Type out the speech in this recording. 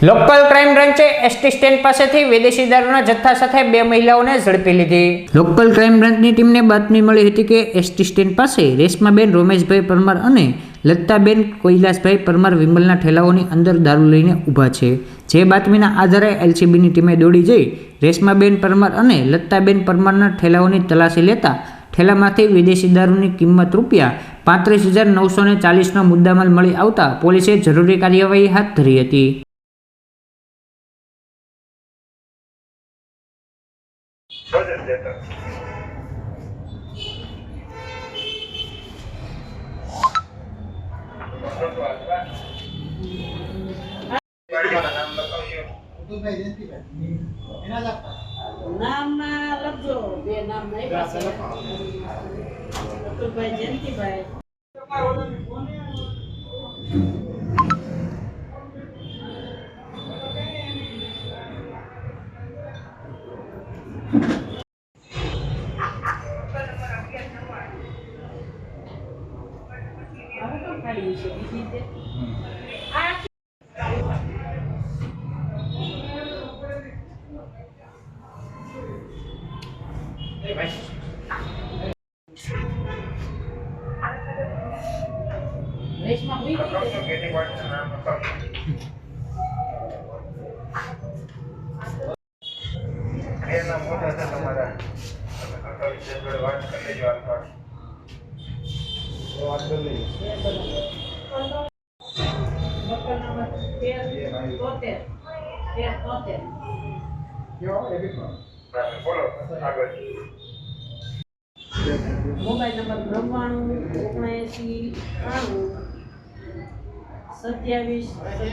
Local crime બ્રાન્ચે ST stand પાસેથી વિદેશી દારૂના જથ્થા સાથે બે મહિલાઓને ઝડપી લીધી। લોકલ ક્રાઇમ બ્રાન્ચની ટીમને બાતમી મળી હતી કે એસટી સ્ટેન્ડ પાસે રેશમાબેન રોમેશભાઈ પરમાર અને લતાબેન કૈલાસભાઈ પરમાર વિમલના ઠેલાઓની અંદર દારૂ લઈને ઊભા છે। જે બાતમીના આધારે એલસીબીની ટીમે દોડી જઈ રેશમાબેન પરમાર અને લતાબેન પરમારના ઠેલાઓની તલાશી લેતા ઠેલામાંથી વિદેશી દારૂની કિંમત ₹35,940નો મુદ્દામાલ મળી આવતા પોલીસે જરૂરી કાર્યવાહી હાથ ધરી હતી। નામ લખજો, બે નામ નહીં પાસે અતુલભાઈ જયંતિભાઈ। Mobile number 99 79 93 27